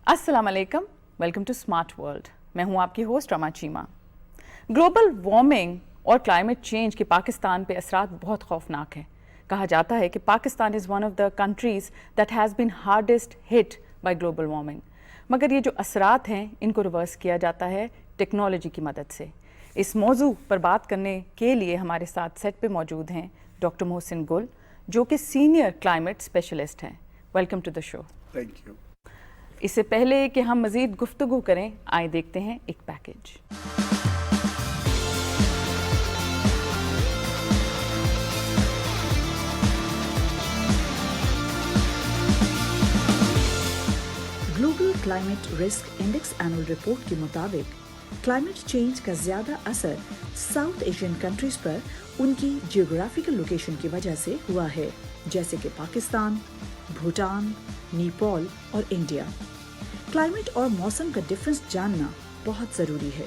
अस्सलाम वालेकुम, welcome to smart world. मैं हूं आपकी host Rama Cheema. Global warming और क्लाइमेट चेंज के पाकिस्तान पे असरात बहुत खौफनाक हैं। कहा जाता है कि Pakistan is one of the countries that has been hardest hit by global warming. मगर ये जो असरात हैं इनको रिवर्स किया जाता है टेक्नोलॉजी की मदद से। इस मौजू पर बात करने के लिए हमारे साथ सेट पे मौजूद हैं डॉक्टर मोहसिन गुल, जो कि सीनियर क्लाइमेट स्पेशलिस्ट हैं। Welcome to the show. Thank you. इससे पहले कि हम मज़ीद गुफ्तगू करें, आइए देखते हैं एक package. Global climate risk index annual report के मुताबिक क्लाइमेट चेंज का ज़्यादा असर साउथ एशियन कंट्रीज पर उनकी जियोग्राफिकल लोकेशन की वजह से हुआ है, जैसे कि पाकिस्तान, भूटान, नेपाल और इंडिया। क्लाइमेट और मौसम का डिफरेंस जानना बहुत ज़रूरी है।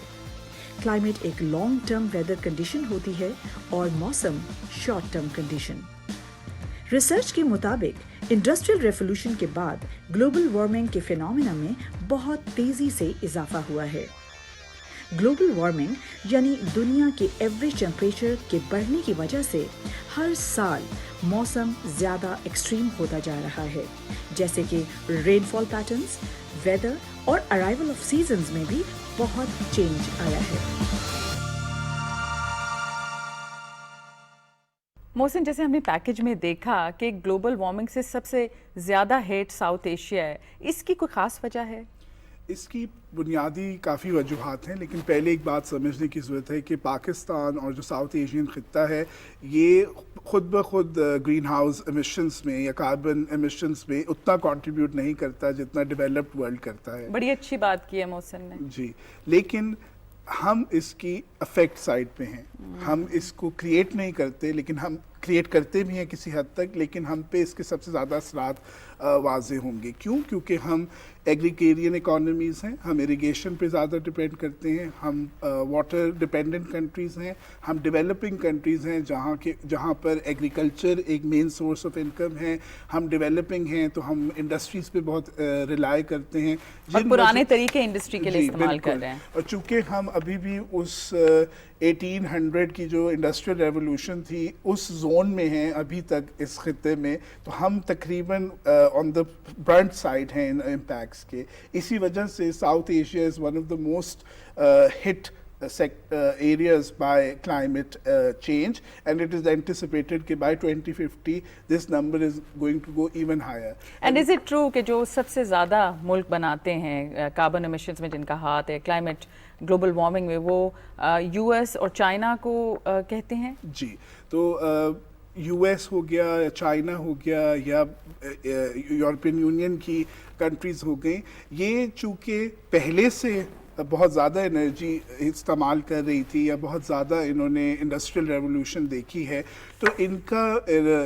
क्लाइमेट एक लॉन्ग टर्म वेदर कंडीशन होती है और मौसम शॉर्ट टर्म कंडीशन। रिसर्च के मुताबिक इंडस्ट्रियल रेवोल्यूशन के बाद ग्लोबल वार्मिंग के फिनोमेना में बहुत तेज़ी से इजाफा हुआ है। ग्लोबल वार्मिंग यानी दुनिया के एवरेज टेम्परेचर के बढ़ने की वजह से हर साल मौसम ज़्यादा एक्सट्रीम होता जा रहा है, जैसे कि रेनफॉल पैटर्न्स, वेदर और अराइवल ऑफ सीजन्स में भी बहुत चेंज आया है। मोहसिन, जैसे हमने पैकेज में देखा कि ग्लोबल वार्मिंग से सबसे ज़्यादा हिट साउथ एशिया है, इसकी कोई ख़ास वजह है? इसकी बुनियादी काफ़ी वजूहात हैं, लेकिन पहले एक बात समझने की ज़रूरत है कि पाकिस्तान और जो साउथ एशियन ख़ित्ता है ये ख़ुद ब खुद ग्रीन हाउस एमिशंस में या कार्बन एमिशंस में उतना कंट्रीब्यूट नहीं करता जितना डेवलप्ड वर्ल्ड करता है। बड़ी अच्छी बात की है मोहसिन ने। जी, लेकिन हम इसकी अफेक्ट साइड पे हैं। हम इसको क्रिएट नहीं करते, लेकिन हम क्रिएट करते भी हैं किसी हद तक, लेकिन हम पे इसके सबसे ज़्यादा असरात वाज़े होंगे। क्यों? क्योंकि हम एग्रीकेरियन इकोनॉमीज़ हैं, हम इरिगेशन पे ज़्यादा डिपेंड करते हैं, हम वाटर डिपेंडेंट कंट्रीज़ हैं, हम डेवलपिंग कंट्रीज़ हैं जहाँ पर एग्रीकल्चर एक मेन सोर्स ऑफ इनकम है। हम डेवलपिंग हैं तो हम इंडस्ट्रीज़ पे बहुत रिलाई करते हैं और पुराने तरीके इंडस्ट्री के लिए इस्तेमाल कर रहे हैं। और चूँकि हम अभी भी उस 1800 की जो इंडस्ट्रियल रेवोल्यूशन थी उस जोन में हैं अभी तक इस खित्ते में, तो हम तकरीबन ऑन द ब्रंट साइड हैं इम्पैक्ट्स के। इसी वजह से south Asia is one of the most hit areas by climate change, and it is anticipated कि by 2050 this number is going to go even higher. And is it true कि जो सबसे ज़्यादा मुल्क बनाते हैं कार्बन एमिशंस में जिनका हाथ है क्लाइमेट ग्लोबल वार्मिंग में, वो यूएस और चाइना को कहते हैं? जी, तो यूएस हो गया या चाइना हो गया या यूरोपियन यूनियन की कंट्रीज़ हो गई, ये चूँकि पहले से बहुत ज़्यादा एनर्जी इस्तेमाल कर रही थी या बहुत ज़्यादा इन्होंने इंडस्ट्रियल रेवोल्यूशन देखी है, तो इनका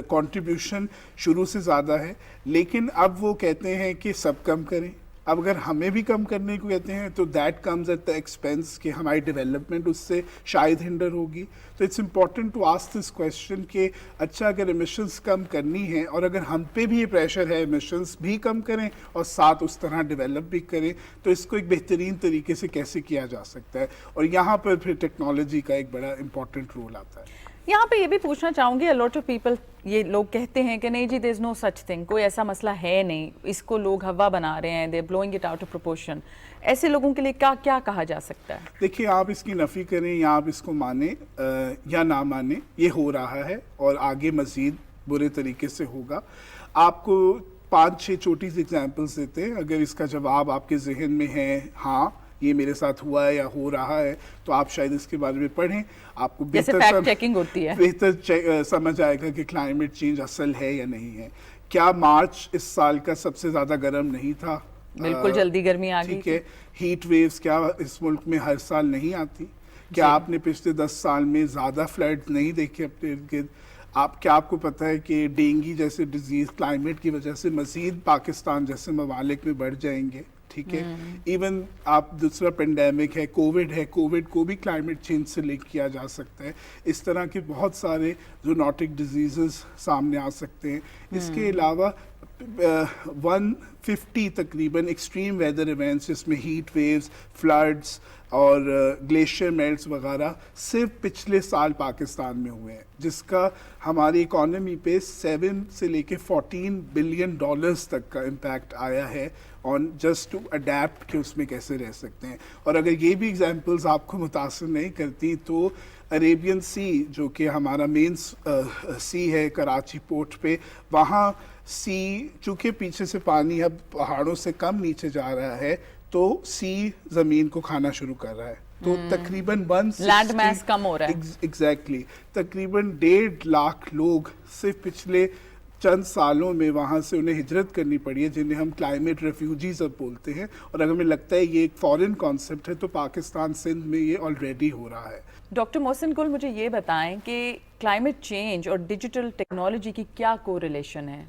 कंट्रीब्यूशन शुरू से ज़्यादा है। लेकिन अब वो कहते हैं कि सब कम करें। अब अगर हमें भी कम करने को कहते हैं तो that comes at the expense कि हमारी डेवलपमेंट उससे शायद हिंडर होगी। तो it's important to ask this question कि अच्छा, अगर एमिशंस कम करनी है और अगर हम पे भी ये प्रेशर है एमिशंस भी कम करें और साथ उस तरह डेवलप भी करें, तो इसको एक बेहतरीन तरीके से कैसे किया जा सकता है। और यहाँ पर फिर टेक्नोलॉजी का एक बड़ा इंपॉर्टेंट रोल आता है। यहाँ पे ये भी पूछना चाहूँगी, लॉट ऑफ पीपल, ये लोग कहते हैं कि नहीं जी, there is no such thing, कोई ऐसा मसला है नहीं, इसको लोग हवा बना रहे हैं, they blowing it out of proportion. ऐसे लोगों के लिए क्या कहा जा सकता है? देखिए, आप इसकी नफ़ी करें या आप इसको माने या ना माने, ये हो रहा है और आगे मज़ीद बुरे तरीके से होगा। आपको 5-6 छोटी सी एग्जाम्पल्स देते हैं। अगर इसका जवाब आपके जहन में है हाँ ये मेरे साथ हुआ है या हो रहा है, तो आप शायद इसके बारे में पढ़ें, आपको बेहतर समझ आएगा कि क्लाइमेट चेंज असल है या नहीं है। क्या मार्च इस साल का सबसे ज़्यादा गर्म नहीं था? बिल्कुल, जल्दी गर्मी आ गई। ठीक है। हीट वेव्स क्या इस मुल्क में हर साल नहीं आती? क्या आपने पिछले 10 साल में ज़्यादा फ्लड्स नहीं देखे अपने इर्द गिर्द? आपको पता है कि डेंगू जैसे डिजीज़ क्लाइमेट की वजह से मज़ीद पाकिस्तान जैसे ममालिक में बढ़ जाएंगे? ठीक है। इवन आप दूसरा पेंडेमिक है, कोविड को भी क्लाइमेट चेंज से लिंक किया जा सकता है। इस तरह के बहुत सारे जूनोटिक डिजीज़ेस सामने आ सकते हैं। इसके अलावा 150 तकरीबन एक्सट्रीम वेदर इवेंट्स जिसमें हीट वेव्स, फ्लड्स और ग्लेशियर मेल्ट्स वगैरह सिर्फ पिछले साल पाकिस्तान में हुए हैं, जिसका हमारी इकोनॉमी पे 7 से लेके 14 बिलियन डॉलर्स तक का इम्पैक्ट आया है ऑन जस्ट टू अडेप्ट कि उसमें कैसे रह सकते हैं. और अगर ये भी एग्जांपल्स आपको मुतासिर नहीं करती तो अरेबियन सी जो कि हमारा मेन सी है कराची पोर्ट पे, वहाँ सी चूँकि पीछे से पानी अब पहाड़ों से कम नीचे जा रहा है तो सी ज़मीन को खाना शुरू कर रहा है. तो तकरीबन लैंड मैस कम हो रहा है. एग्जैक्टली तकरीबन 1.5 लाख लोग सिर्फ पिछले चंद सालों में वहाँ से उन्हें हिजरत करनी पड़ी है, जिन्हें हम क्लाइमेट रेफ्यूजीज अब बोलते हैं. और अगर हमें लगता है ये एक फॉरेन कॉन्सेप्ट है तो पाकिस्तान सिंध में ये ऑलरेडी हो रहा है. डॉक्टर मोहसिन गुल, मुझे ये बताएं कि क्लाइमेट चेंज और डिजिटल टेक्नोलॉजी की क्या कोरिलेशन है?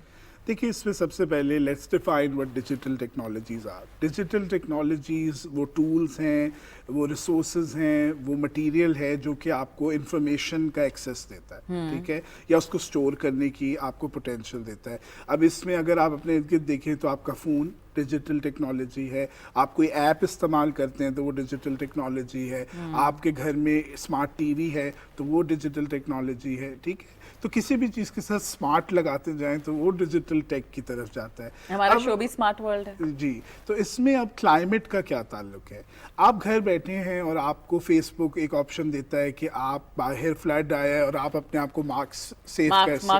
देखिए, इसमें सबसे पहले let's define what digital technologies are. Digital technologies वो टूल्स हैं, वो रिसोर्सेज हैं, वो मटेरियल है जो कि आपको इंफॉर्मेशन का एक्सेस देता है, ठीक है, या उसको स्टोर करने की आपको पोटेंशियल देता है. अब इसमें अगर आप अपने इर्द गिर्द देखें तो आपका फ़ोन डिजिटल टेक्नोलॉजी है, आप कोई ऐप इस्तेमाल करते हैं तो वो डिजिटल टेक्नोलॉजी है, आपके घर में स्मार्ट टीवी है तो वो डिजिटल टेक्नोलॉजी है, ठीक है. तो किसी भी चीज़ के साथ स्मार्ट लगाते जाएं तो वो डिजिटल टेक की तरफ जाता है. हमारा शो भी स्मार्ट वर्ल्ड है. जी, तो इसमें अब क्लाइमेट का क्या ताल्लुक है? आप घर बैठे हैं और आपको फेसबुक एक ऑप्शन देता है कि आप बाहर फ्लड आया है और आप अपने आप को मार्क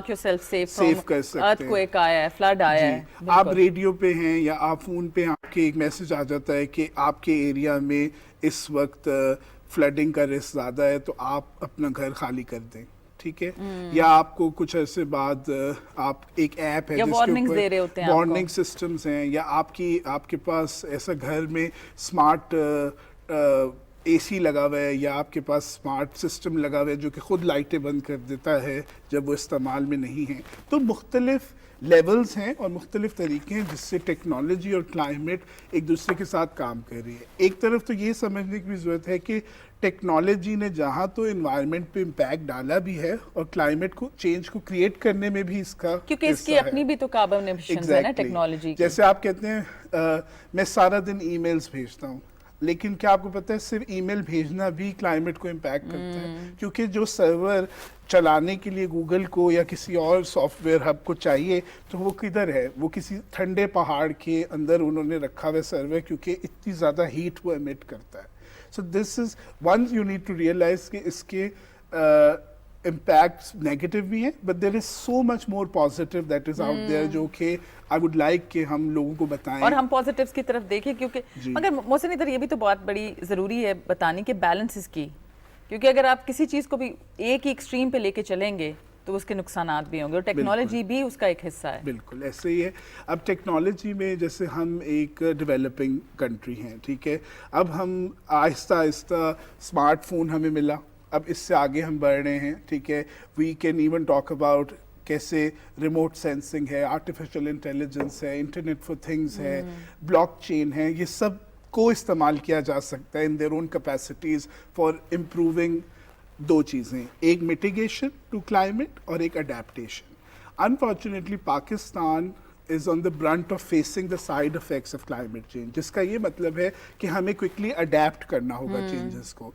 योरसेल्फ सेफ कर सकते हैं. अर्थक्वेक आया है, फ्लड आया है. आप रेडियो पे हैं या आप फोन पे, आपके एक मैसेज आ जाता है कि आपके एरिया में इस वक्त फ्लडिंग का रिस्क ज़्यादा है तो आप अपना घर खाली कर दें, ठीक है. या आपको कुछ ऐसे बाद आप एक ऐप है जिसके ऊपर वार्निंग सिस्टम्स हैं, या आपके पास ऐसा घर में स्मार्ट एसी लगा हुआ है या आपके पास स्मार्ट सिस्टम लगा हुआ है जो कि खुद लाइटें बंद कर देता है जब वो इस्तेमाल में नहीं है. तो मुख्तलिफ लेवल्स हैं और मुख्तलिफ तरीके हैं जिससे टेक्नोलॉजी और क्लाइमेट एक दूसरे के साथ काम कर रही है. एक तरफ तो ये समझने की भी ज़रूरत है कि टेक्नोलॉजी ने जहाँ तो एनवायरनमेंट पे इम्पैक्ट डाला भी है और क्लाइमेट को चेंज को क्रिएट करने में भी इसका, क्योंकि इसकी अपनी भी तो कार्बन एमिशंस है ना टेक्नोलॉजी की. जैसे आप कहते हैं मैं सारा दिन ईमेल्स भेजता हूँ, लेकिन क्या आपको पता है सिर्फ ईमेल भेजना भी क्लाइमेट को इम्पैक्ट करता है, क्योंकि जो सर्वर चलाने के लिए गूगल को या किसी और सॉफ्टवेयर हब को चाहिए तो वो किधर है? वो किसी ठंडे पहाड़ के अंदर उन्होंने रखा हुआ सर्वर, क्योंकि इतनी ज़्यादा हीट वो एमिट करता है. So this is one you need to realize कि इसके इम्पैक्ट्स नेगेटिव भी हैं, but there is so much more positive that is out there जो कि आई वुड लाइक कि हम लोगों को बताएं और हम पॉजिटिव्स की तरफ देखें. क्योंकि मगर मोहसिन इधर ये भी तो बहुत बड़ी ज़रूरी है बताने के बैलेंस इसकी, क्योंकि अगर आप किसी चीज़ को भी एक ही एक्सट्रीम पे लेके चलेंगे तो उसके नुकसानात भी होंगे और टेक्नोलॉजी भी उसका एक हिस्सा है. बिल्कुल ऐसे ही है. अब टेक्नोलॉजी में जैसे हम एक डेवलपिंग कंट्री हैं, ठीक है, अब हम आहिस्ता आहिस्ता स्मार्टफोन हमें मिला, अब इससे आगे हम बढ़ रहे हैं, ठीक है. We can even talk about कैसे रिमोट सेंसिंग है, आर्टिफिशियल इंटेलिजेंस है, इंटरनेट फॉर थिंग्स है, ब्लॉकचेन है, ये सब को इस्तेमाल किया जा सकता है in their own capacities for improving दो चीज़ें, एक मिटिगेशन टू क्लाइमेट और एक adaptation. Unfortunately Pakistan is on the brunt of facing the side effects of climate change, जिसका ये मतलब है कि हमें क्विकली अडेप्ट करना होगा चेंजेस को.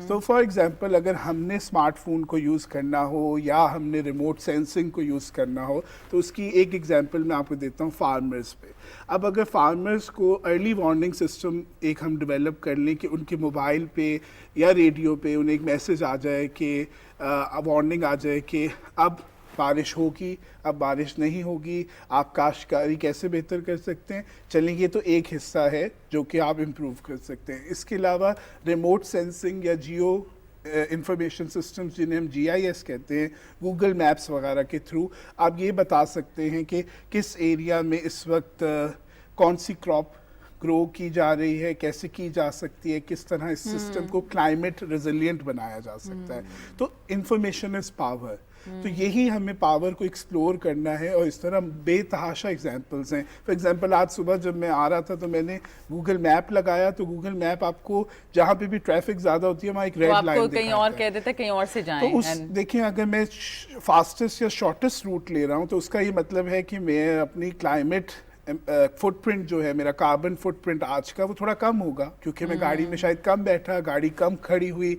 तो फॉर एग्जांपल अगर हमने स्मार्टफोन को यूज़ करना हो या हमने रिमोट सेंसिंग को यूज़ करना हो तो उसकी एक एग्जांपल मैं आपको देता हूँ फार्मर्स पे. अब अगर फार्मर्स को अर्ली वार्निंग सिस्टम एक हम डेवलप कर लें कि उनके मोबाइल पे या रेडियो पे उन्हें एक मैसेज आ जाए कि वार्निंग आ जाए कि अब बारिश होगी, अब बारिश नहीं होगी, आप काश्तकारी कैसे बेहतर कर सकते हैं. चलिए ये तो एक हिस्सा है जो कि आप इम्प्रूव कर सकते हैं. इसके अलावा रिमोट सेंसिंग या जियो इंफॉर्मेशन सिस्टम्स जिन्हें हम GIS कहते हैं, गूगल मैप्स वगैरह के थ्रू आप ये बता सकते हैं कि किस एरिया में इस वक्त कौन सी क्रॉप ग्रो की जा रही है, कैसे की जा सकती है, किस तरह इस सिस्टम को क्लाइमेट रेजिलिएंट बनाया जा सकता है. तो इंफॉर्मेशन इज़ पावर. تو یہی ہمیں پاور کو ایکسپلور کرنا ہے, اور اس طرح بے تحاشا ایگزامپلس ہیں. فار ایگزامپل آج صبح جب میں آ رہا تھا تو میں نے گوگل میپ لگایا, تو گوگل میپ آپ کو جہاں پہ بھی ٹریفک زیادہ ہوتی ہے وہاں ایک ریڈ لائن دکھاتا ہے, کہیں اور کہہ دیتے کہیں اور سے جائیں. تو دیکھیں اگر میں فاسٹسٹ یا شارٹسٹ روٹ لے رہا ہوں تو اس کا یہ مطلب ہے کہ میں اپنی کلائمیٹ فٹ پرنٹ جو ہے, میرا کاربن فٹ پرنٹ آج کا وہ تھوڑا کم ہوگا, کیونکہ میں گاڑی میں شاید کم بیٹھا, گاڑی کم کھڑی ہوئی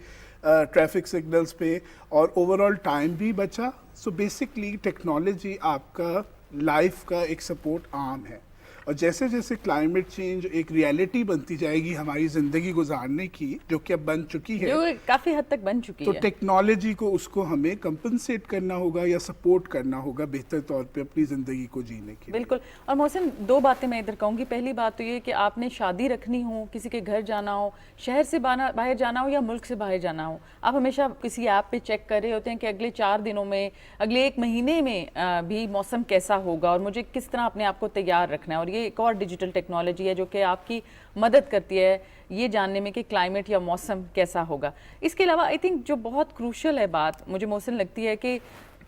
ٹریفک سگنلز پہ, اور اوور آل ٹائم بھی بچا. سو بیسکلی ٹیکنالوجی آپ کا لائف کا ایک سپورٹ آرم ہے, اور جیسے جیسے کلائمیٹ چینج ایک ریالٹی بنتی جائے گی ہماری زندگی گزارنے کی, جو کہ اب بن چکی ہے, جو کافی حد تک بن چکی تو ہے, ٹیکنالوجی کو اس کو ہمیں کمپنسیٹ کرنا ہوگا یا سپورٹ کرنا ہوگا بہتر طور پہ اپنی زندگی کو جینے کے. بالکل. اور محسن دو باتیں میں ادھر کہوں گی. پہلی بات تو یہ کہ آپ نے شادی رکھنی ہو, کسی کے گھر جانا ہو, شہر سے باہر جانا ہو یا ملک سے باہر جانا ہو, آپ ہمیشہ کسی ایپ پہ چیک کر رہے ہوتے ہیں کہ اگلے 4 دنوں میں, اگلے 1 مہینے میں بھی موسم کیسا ہوگا اور مجھے کس طرح اپنے آپ کو تیار رکھنا ہے. اور یہ ایک اور ڈیجیٹل ٹیکنالوجی ہے جو کہ آپ کی مدد کرتی ہے یہ جاننے میں کہ کلائمیٹ یا موسم کیسا ہوگا. اس کے علاوہ آئی تھنک جو بہت کروشل ہے بات مجھے محسن لگتی ہے کہ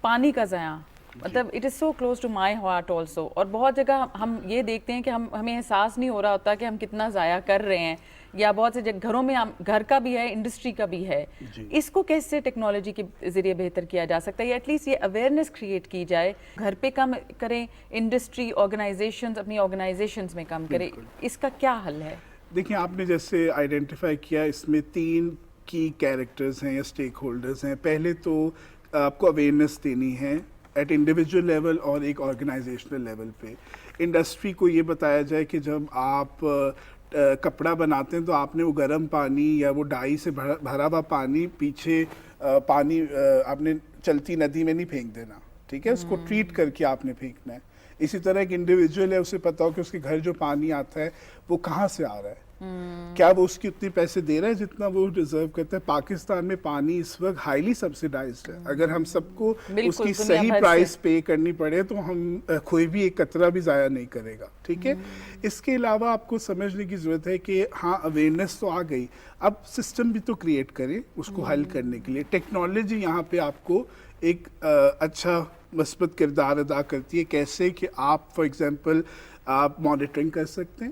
پانی کا ضیاع, مطلب it is so close to my heart also. اور بہت جگہ ہم یہ دیکھتے ہیں کہ ہمیں احساس نہیں ہو رہا ہوتا کہ ہم کتنا ضائع کر رہے ہیں, یا بہت سے گھروں میں گھر کا بھی ہے, انڈسٹری کا بھی ہے. اس کو کیسے ٹیکنالوجی کے ذریعے بہتر کیا جا سکتا ہے, یا ایٹ لیسٹ یہ اویئرنیس کریٹ کی جائے, گھر پہ کم کریں, انڈسٹری آرگنائزیشنز اپنی آرگنائزیشنز میں کم کریں, اس کا کیا حل ہے؟ دیکھیں آپ نے جیسے آئیڈینٹیفائی کیا, اس میں 3 کی کیریکٹرز ہیں یا اسٹیک ہولڈرز ہیں. پہلے تو آپ کو اویئرنیس دینی ہے ایٹ انڈیویجول لیول اور ایک آرگنائزیشنل لیول پہ. انڈسٹری کو یہ بتایا جائے کہ جب آپ کپڑا بناتے ہیں تو آپ نے وہ گرم پانی یا وہ ڈائی سے بھرا ہوا پانی پیچھے پانی آپ نے چلتی ندی میں نہیں پھینک دینا, ٹھیک ہے, اس کو ٹریٹ کر کے آپ نے پھینکنا ہے. اسی طرح ایک انڈیویجول ہے, اسے پتا ہو کہ اس کے گھر جو پانی آتا ہے وہ کہاں سے آ رہا ہے, کیا وہ اس کی اتنے پیسے دے رہا ہے جتنا وہ ڈیزرو کرتا ہے. پاکستان میں پانی اس وقت ہائیلی سبسیڈائزڈ ہے, اگر ہم سب کو اس کی صحیح پرائس پے کرنی پڑے تو ہم کوئی بھی ایک قطرہ بھی ضائع نہیں کرے گا, ٹھیک ہے. اس کے علاوہ آپ کو سمجھنے کی ضرورت ہے کہ ہاں اویئرنیس تو آ گئی, اب سسٹم بھی تو کریٹ کریں اس کو حل کرنے کے لیے. ٹیکنالوجی یہاں پہ آپ کو ایک اچھا مثبت کردار ادا کرتی ہے. کیسے کہ آپ فار ایگزامپل آپ مانیٹرنگ کر سکتے ہیں,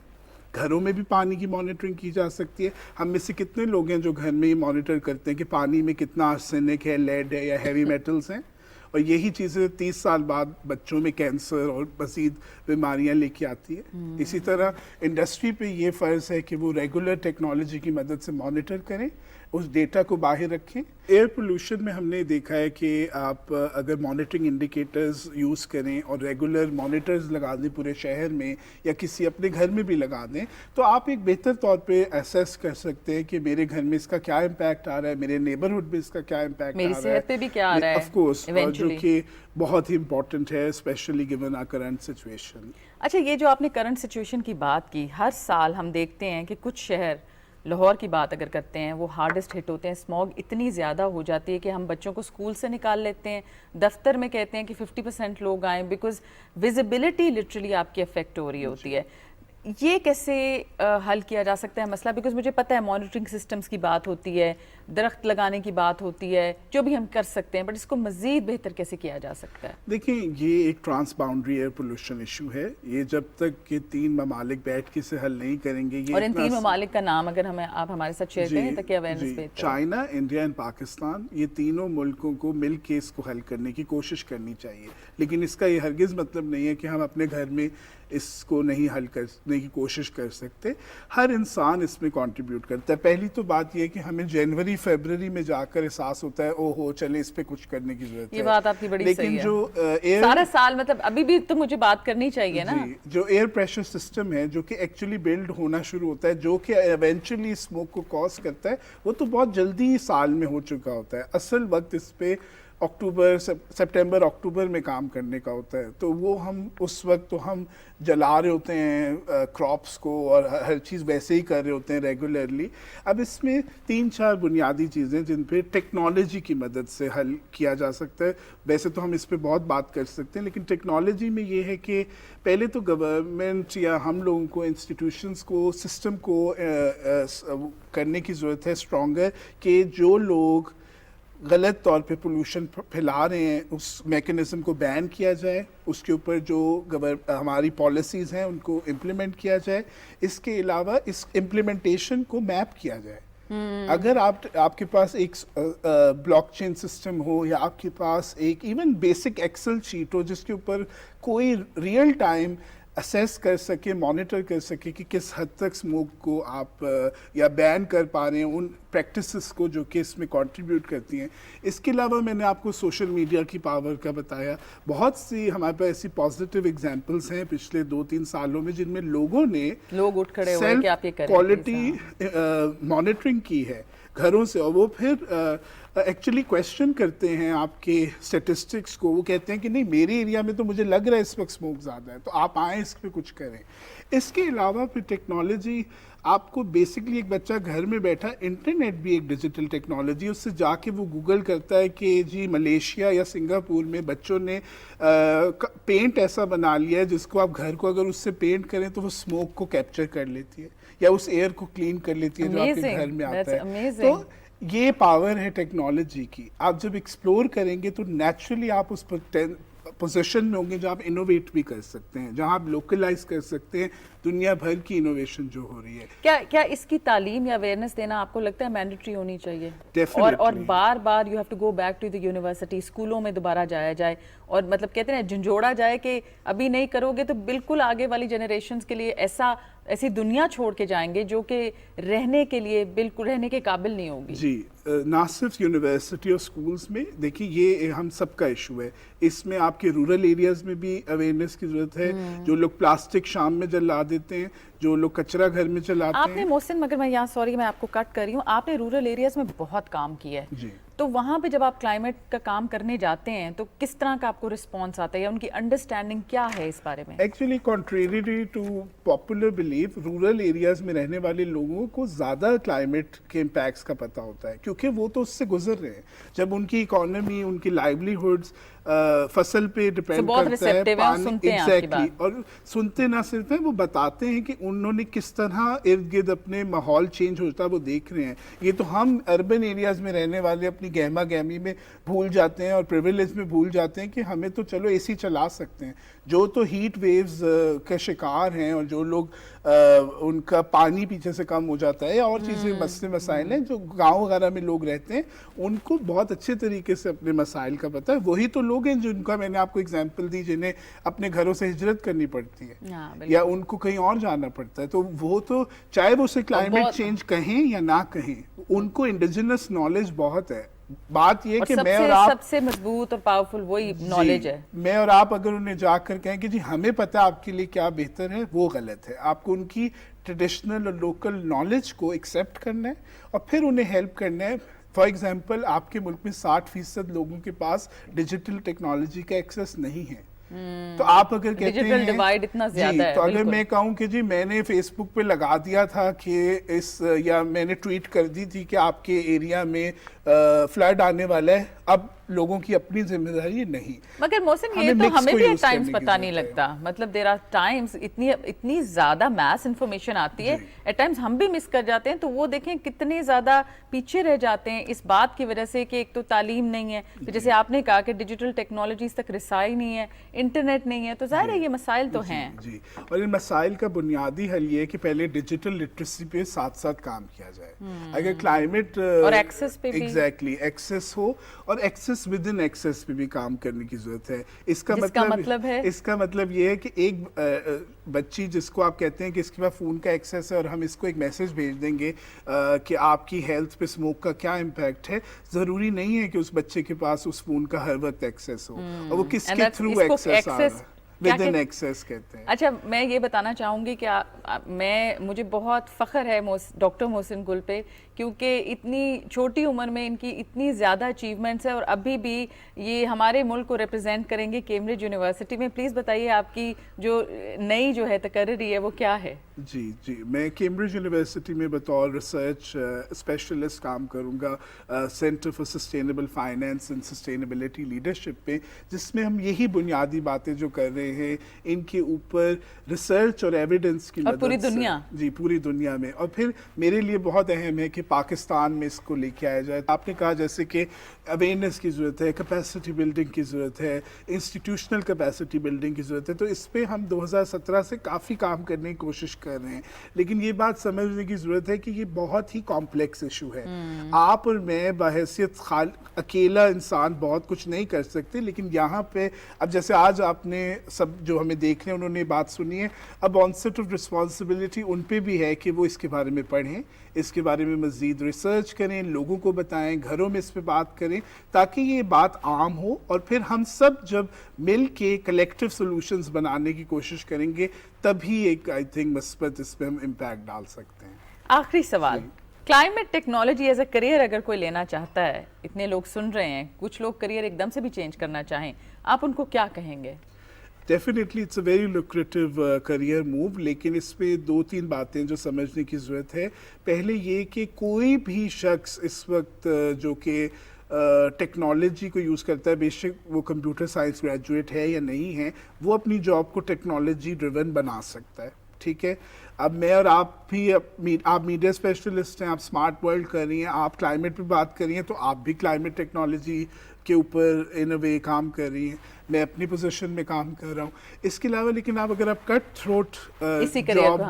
گھروں میں بھی پانی کی مانیٹرنگ کی جا سکتی ہے. ہم میں سے کتنے لوگ ہیں جو گھر میں یہ مانیٹر کرتے ہیں کہ پانی میں کتنا آرسینک ہے, لیڈ ہے یا ہیوی میٹلز ہیں, اور یہی چیزیں 30 سال بعد بچوں میں کینسر اور مزید بیماریاں لے کے آتی ہے. اسی طرح انڈسٹری پہ یہ فرض ہے کہ وہ ریگولر ٹیکنالوجی کی مدد سے مانیٹر کریں, اس ڈیٹا کو باہر رکھیں. ایئر پولوشن میں ہم نے دیکھا ہے کہ آپ اگر مانیٹرنگ انڈیکیٹرز یوز کریں اور ریگولر مانیٹرز لگا دیں پورے شہر میں یا کسی اپنے گھر میں بھی لگا دیں, تو آپ ایک بہتر طور پہ اسیس کر سکتے ہیں کہ میرے گھر میں اس کا کیا امپیکٹ آ رہا ہے, میرے نیبرہڈ میں اس کا کیا امپیکٹ آ رہا ہے, میری صحت پہ بھی کیا آ رہا ہے, آف کورس, جو کہ بہت ہی امپورٹنٹ ہے especially given our current situation. اچھا, یہ جو آپ نے کرنٹ سچویشن کی بات کی, ہر سال ہم دیکھتے ہیں کہ کچھ شہر, لاہور کی بات اگر کرتے ہیں, وہ ہارڈسٹ ہٹ ہوتے ہیں. اسموگ اتنی زیادہ ہو جاتی ہے کہ ہم بچوں کو اسکول سے نکال لیتے ہیں, دفتر میں کہتے ہیں کہ 50% لوگ آئیں, بیکاز ویزیبلٹی لٹرلی آپ کی افیکٹ ہو رہی ہوتی ہے. یہ کیسے حل کیا جا سکتا ہے مسئلہ؟ بیکاز مجھے پتہ ہے مانیٹرنگ سسٹمز کی بات ہوتی ہے, درخت لگانے کی بات ہوتی ہے, جو بھی ہم کر سکتے ہیں, بٹ اس کو مزید بہتر کیسے کیا جا سکتا ہے؟ دیکھیں یہ ایک transboundary air pollution issue ہے. یہ جب تک یہ 3 ممالک بیٹھ کے اسے حل نہیں کریں گے, اور ان 3 ممالک کا نام اگر آپ ہمارے ساتھ شیئر کریں تاکہ اویئرنیس بہتر. چائنا, انڈیا اینڈ پاکستان, یہ تینوں ملکوں کو مل کے اس کو حل کرنے کی کوشش کرنی چاہیے. لیکن اس کا یہ ہرگز مطلب نہیں ہے کہ ہم اپنے گھر میں اس کو نہیں حل کرنے کی کوشش کر سکتے. ہر انسان اس میں کنٹریبیوٹ کرتا ہے. پہلی تو بات یہ ہے کہ ہمیں جنوری فیبرری میں جا کر احساس ہوتا ہے او ہو چلیں اس پہ کچھ کرنے کی ضرورت ہے. یہ بات آپ کی بڑی صحیح ہے. لیکن جو سارا سال مطلب ابھی بھی تو مجھے بات کرنی چاہیے نا. جو ایئر پریشر سسٹم ہے جو کہ ایکچولی بلڈ ہونا شروع ہوتا ہے, جو کہ ایونچولی اسموک کو کاز کرتا ہے, وہ تو بہت جلدی سال میں ہو چکا ہوتا ہے. اصل وقت اس پہ سپٹمبر اکتوبر میں کام کرنے کا ہوتا ہے. تو وہ ہم اس وقت تو ہم جلا رہے ہوتے ہیں کراپس کو اور ہر چیز ویسے ہی کر رہے ہوتے ہیں ریگولرلی. اب اس میں 3-4 بنیادی چیزیں جن پہ ٹیکنالوجی کی مدد سے حل کیا جا سکتا ہے. ویسے تو ہم اس پہ بہت بات کر سکتے ہیں, لیکن ٹیکنالوجی میں یہ ہے کہ پہلے تو گورنمنٹ یا ہم لوگوں کو انسٹیٹیوشنز کو سسٹم کو کرنے کی ضرورت ہے اسٹرانگر, کہ جو لوگ غلط طور پہ پولوشن پھیلا رہے ہیں اس میکنزم کو بین کیا جائے, اس کے اوپر جو ہماری پالیسیز ہیں ان کو امپلیمنٹ کیا جائے. اس کے علاوہ اس امپلیمنٹیشن کو میپ کیا جائے. اگر آپ کے پاس ایک بلاک چین سسٹم ہو یا آپ کے پاس ایک ایون بیسک ایکسل شیٹ ہو جس کے اوپر کوئی ریئل ٹائم اسیس کر سکے, مانیٹر کر سکے کہ کس حد تک اسموک کو آپ یا بین کر پا رہے ہیں, ان پریکٹسز کو جو کہ اس میں کنٹریبیوٹ کرتی ہیں. اس کے علاوہ میں نے آپ کو سوشل میڈیا کی پاور کا بتایا. بہت سی ہمارے پاس ایسی پازیٹیو ایگزامپلس ہیں پچھلے 2-3 سالوں میں جن میں لوگوں نے اٹھ کھڑے ہوئے کہ آپ یہ کریں, کوالٹی مانیٹرنگ کی ہے گھروں سے, اور وہ پھر ایکچولی کویسچن کرتے ہیں آپ کے اسٹیٹسٹکس کو. وہ کہتے ہیں کہ نہیں میرے ایریا میں تو مجھے لگ رہا ہے اس وقت اسموک زیادہ ہے, تو آپ آئیں اس پہ کچھ کریں. اس کے علاوہ پھر ٹیکنالوجی آپ کو بیسکلی ایک بچہ گھر میں بیٹھا, انٹرنیٹ بھی ایک ڈیجیٹل ٹیکنالوجی, اس سے جا کے وہ گوگل کرتا ہے کہ جی ملیشیا یا سنگاپور میں بچوں نے پینٹ ایسا بنا لیا ہے جس کو آپ گھر کو اگر اس سے پینٹ کریں تو وہ اسموک کو کیپچر کر لیتی ہے یا اس ایئر کو کلین کر لیتی ہے جو آپ کے گھر میں آتا ہے. تو یہ پاور ہے ٹیکنالوجی کی. آپ جب ایکسپلور کریں گے تو نیچرلی آپ اس پوزیشن میں ہوں گے جہاں آپ انوویٹ بھی کر سکتے ہیں, جہاں آپ لوکلائز کر سکتے ہیں دنیا بھر کی انوویشن جو ہو رہی ہے. کیا اس کی تعلیم یا اویئرنیس دینا آپ کو لگتا ہے مینڈیٹری ہونی چاہیے؟ اور بار بار you have to go back to the university, اسکولوں میں دوبارہ جایا جائے اور مطلب کہتے ہیں جھنجھوڑا جائے کہ ابھی نہیں کرو گے تو بالکل آگے والی جنریشنز کے لیے ایسی دنیا چھوڑ کے جائیں گے جو کہ رہنے کے لیے بالکل رہنے کے قابل نہیں ہوگی. جی نہ صرف یونیورسٹی اور سکولز میں, دیکھیے یہ ہم سب کا ایشو ہے. اس میں آپ کے رورل ایریاز میں بھی اویئرنیس کی ضرورت ہے. جو لوگ پلاسٹک شام میں جلا دیتے ہیں, جو لوگ کچرا گھر میں چلاتے ہیں. آپ نے محسن, مگر میں یہاں سوری میں آپ کو کٹ کر رہی ہوں, آپ نے رورل ایریاز میں بہت کام کیا ہے. جی تو وہاں پہ جب آپ کلائمیٹ کا کام کرنے جاتے ہیں تو کس طرح کا آپ کو رسپانس آتا ہے یا ان کی انڈرسٹینڈنگ کیا ہے اس بارے میں؟ Actually contrary to popular belief, rural areas میں رہنے والے لوگوں کو زیادہ کلائمیٹ کے امپیکٹس کا پتہ ہوتا ہے کیونکہ وہ تو اس سے گزر رہے ہیں. جب ان کی اکانومی, ان کی لائیولیہڈز فصل پہ ڈپینڈ کرتا ہے, پانی ایگزیکٹلی, اور سنتے نہ صرف ہیں وہ بتاتے ہیں کہ انہوں نے کس طرح ارد گرد اپنے ماحول چینج ہوتا ہے وہ دیکھ رہے ہیں. یہ تو ہم اربن ایریاز میں رہنے والے اپنی گہما گہمی میں بھول جاتے ہیں اور پریویلیج میں بھول جاتے ہیں کہ ہمیں تو چلو اے سی چلا سکتے ہیں. جو تو ہیٹ ویوز کا شکار ہیں اور جو لوگ ان کا پانی پیچھے سے کم ہو جاتا ہے اور چیزیں مسئلے مسائل ہیں, جو گاؤں وغیرہ میں لوگ رہتے ہیں ان کو بہت اچھے طریقے سے اپنے مسائل کا پتہ ہے. وہی تو لوگ ہیں جن کا میں نے آپ کو اگزامپل دی جنہیں اپنے گھروں سے ہجرت کرنی پڑتی ہے یا ان کو کہیں اور جانا پڑتا ہے. تو وہ تو چاہے وہ اسے کلائمیٹ چینج کہیں یا نہ کہیں, ان کو انڈیجنس نالج بہت ہے. بات یہ کہ میں اور آپ سب سے مضبوط اور پاورفل وہی نالج ہے. میں اور آپ اگر انہیں جا کر کہیں کہ جی ہمیں پتہ آپ کے لیے کیا بہتر ہے, وہ غلط ہے. آپ کو ان کی ٹریڈیشنل اور لوکل نالج کو ایکسیپٹ کرنا ہے اور پھر انہیں ہیلپ کرنا ہے. فار ایگزامپل آپ کے ملک میں 60% لوگوں کے پاس ڈیجیٹل ٹیکنالوجی کا ایکسیس نہیں ہے. تو آپ اگر کہتے ہیں ڈیوائڈ اتنا زیادہ ہے, تو اگر میں کہوں کہ جی میں نے فیس بک پہ لگا دیا تھا کہ یا میں نے ٹویٹ کر دی تھی کہ آپ کے ایریا میں فلڈ آنے والا ہے, اب لوگوں کی اپنی ذمہ داری نہیں. مگر محسن یہ تو ہمیں بھی ایٹ ٹائمز پتہ نہیں لگتا, مطلب دیر آر ٹائمز اتنی زیادہ میس انفارمیشن آتی ہے, ایٹ ٹائمز ہم بھی مس کر جاتے ہیں. تو وہ دیکھیں کتنے زیادہ پیچھے رہ جاتے ہیں اس بات کی وجہ سے کہ ایک تو تعلیم نہیں ہے, جیسے آپ نے کہا کہ ڈیجیٹل ٹیکنالوجیز تک رسائی نہیں ہے, انٹرنیٹ نہیں ہے, تو ظاہر ہے یہ مسائل تو ہیں. جی اور ان مسائل کا بنیادی حل یہ ہے کہ پہلے ڈیجیٹل لٹریسی پہ ساتھ ساتھ کام کیا جائے. اگر کلائمیٹ اور ایکسس پہ بھی ایگزیکٹلی ایکسس ہو, اور ایکسس ود ان ایکسس پہ بھی کام کرنے کی ضرورت ہے. اس کا مطلب یہ ہے کہ ایک بچی جس کو آپ کہتے ہیں کہ اس کے پاس فون کا ایکسس ہے اور ہم اس کو ایک میسج بھیج دیں گے کہ آپ کی ہیلتھ پہ اسموک کا کیا امپیکٹ ہے, ضروری نہیں ہے کہ اس بچے کے پاس اس فون کا ہر وقت ایکسس ہو, اور وہ کس کے تھرو ایکسس آ رہا ہے. اچھا میں یہ بتانا چاہوں گی کہ مجھے بہت فخر ہے ڈاکٹر محسن گل پہ, کیونکہ اتنی چھوٹی عمر میں ان کی اتنی زیادہ اچیومنٹس ہیں اور ابھی بھی یہ ہمارے ملک کو ریپرزینٹ کریں گے کیمبرج یونیورسٹی میں. پلیز بتائیے آپ کی جو نئی جو ہے تقرری ہے وہ کیا ہے؟ जी जी, मैं कैम्ब्रिज यूनिवर्सिटी में बतौर रिसर्च स्पेशलिस्ट काम करूँगा centre for sustainable finance and sustainability leadership पे, जिसमें हम यही बुनियादी बातें जो कर रहे हैं इनके ऊपर रिसर्च और एविडेंस की और मदद पूरी से, दुनिया जी पूरी दुनिया में। और फिर मेरे लिए बहुत अहम है कि पाकिस्तान में इसको लेके आया जाए। आपने कहा जैसे कि अवेयरनेस की ज़रूरत है, कैपेसिटी बिल्डिंग की ज़रूरत है, इंस्टीट्यूशनल कैपेसिटी बिल्डिंग की ज़रूरत है, तो इस पे हम 2017 से काफ़ी काम करने की कोशिश कर रहे हैं। लेकिन ये बात समझने की ज़रूरत है कि ये बहुत ही कॉम्प्लेक्स इशू है। आप और मैं बहैसियत अकेला इंसान बहुत कुछ नहीं कर सकते, लेकिन यहाँ पे अब जैसे आज आपने सब जो हमें देख रहे हैं उन्होंने बात सुनी है, अब ऑनसेट ऑफ रिस्पॉन्सिबिलिटी उन पे भी है कि वो इसके बारे में पढ़ें, इसके बारे में मज़ीद रिसर्च करें, लोगों को बताएं, घरों में इस पे बात करें, ताकि ये बात आम हो। और फिर हम सब जब मिल के कलेक्टिव सोल्यूशंस बनाने की कोशिश करेंगे, तभी एक आई थिंक मस्बत इस पे हम इम्पैक्ट डाल सकते हैं। आखिरी सवाल, climate technology as a career अगर कोई लेना चाहता है, इतने लोग सुन रहे हैं, कुछ लोग करियर एकदम से भी चेंज करना चाहें, आप उनको क्या कहेंगे? Definitely it's a very lucrative career move, लेकिन इस पे 2-3 बातें जो समझने की ज़रूरत है। पहले ये कि कोई भी शख्स इस वक्त जो कि टेक्नोलॉजी को यूज़ करता है, बेशक वो कंप्यूटर साइंस ग्रेजुएट है या नहीं है, वो अपनी जॉब को टेक्नोलॉजी ड्रिवन बना सकता है। ठीक है, अब मैं और आप भी आप मीडिया स्पेशलिस्ट हैं, आप स्मार्ट वर्ल्ड कर रही हैं, आप क्लाइमेट पे बात कर रही हैं, तो आप भी क्लाइमेट टेक्नोलॉजी के ऊपर इन अ वे काम कर रही हैं, मैं अपनी पोजीशन में काम कर रहा हूँ। इसके अलावा लेकिन आप अगर आप कट थ्रोट जॉब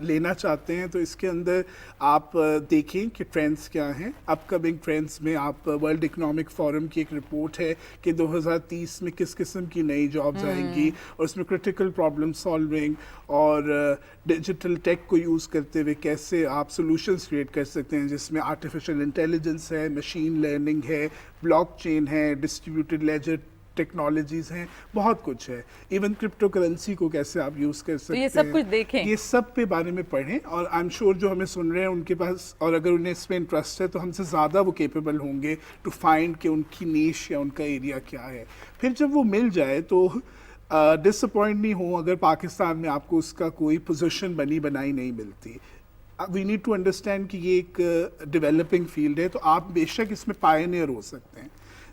लेना चाहते हैं, तो इसके अंदर आप देखें कि ट्रेंड्स क्या हैं। अपकमिंग ट्रेंड्स में आप वर्ल्ड इकोनॉमिक फोरम की एक रिपोर्ट है कि 2030 में किस किस्म की नई जॉब्स आएंगी, और उसमें क्रिटिकल प्रॉब्लम सॉल्विंग और डिजिटल टेक को यूज़ करते हुए कैसे आप सॉल्यूशंस क्रिएट कर सकते हैं, जिसमें आर्टिफिशियल इंटेलिजेंस है, मशीन लर्निंग है, ब्लॉकचेन है, डिस्ट्रीब्यूटेड लेजर टेक्नोलॉजीज हैं, बहुत कुछ है। इवन क्रिप्टो करेंसी को कैसे आप यूज़ कर सकते हैं, ये सब कुछ देखें, ये सब पे बारे में पढ़ें। और आई एम श्योर जो हमें सुन रहे हैं उनके पास, और अगर उन्हें इसमें इंटरेस्ट है, तो हमसे ज़्यादा वो केपेबल होंगे टू फाइंड कि उनकी नीश या उनका एरिया क्या है। फिर जब वो मिल जाए तो डिसअपॉइंट नहीं हो अगर पाकिस्तान में आपको उसका कोई पोजीशन बनी बनाई नहीं मिलती। वी नीड टू अंडरस्टैंड कि ये एक डेवलपिंग फील्ड है, तो आप बेशक इसमें पायनियर हो सकते हैं।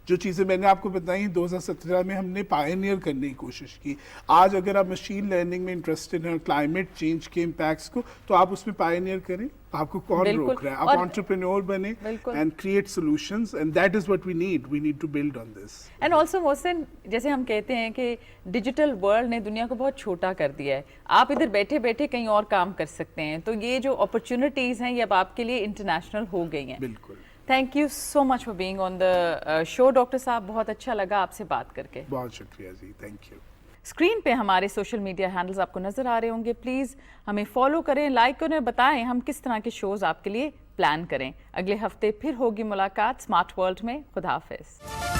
जो चीज़ें मैंने आपको बताई 2017 में हमने पायनियर करने की कोशिश की। आज अगर आप मशीन लर्निंग में इंटरेस्टेड हैं, क्लाइमेट चेंज के इम्पैक्ट्स को, तो आप उसमें पायनियर करें, आपको कौन रोक रहा है? आप एंटरप्रेन्योर बने and create solutions, and that is what we need to build on this. And also Mohsin, जैसे हम कहते हैं कि डिजिटल वर्ल्ड ने दुनिया को बहुत छोटा कर दिया है, आप इधर बैठे बैठे कहीं और काम कर सकते हैं, तो ये जो अपॉर्चुनिटीज़ हैं ये अब आपके लिए इंटरनेशनल हो गई हैं। बिल्कुल। Thank you so much for being on the show doctor साहब, बहुत अच्छा लगा आपसे बात करके। बहुत शुक्रिया जी, थैंक यू। स्क्रीन पे हमारे सोशल मीडिया हैंडल्स आपको नजर आ रहे होंगे, प्लीज़ हमें फॉलो करें, लाइक करें, बताएं हम किस तरह के शोज़ आपके लिए प्लान करें। अगले हफ्ते फिर होगी मुलाकात स्मार्ट वर्ल्ड में। खुदा हाफिज़।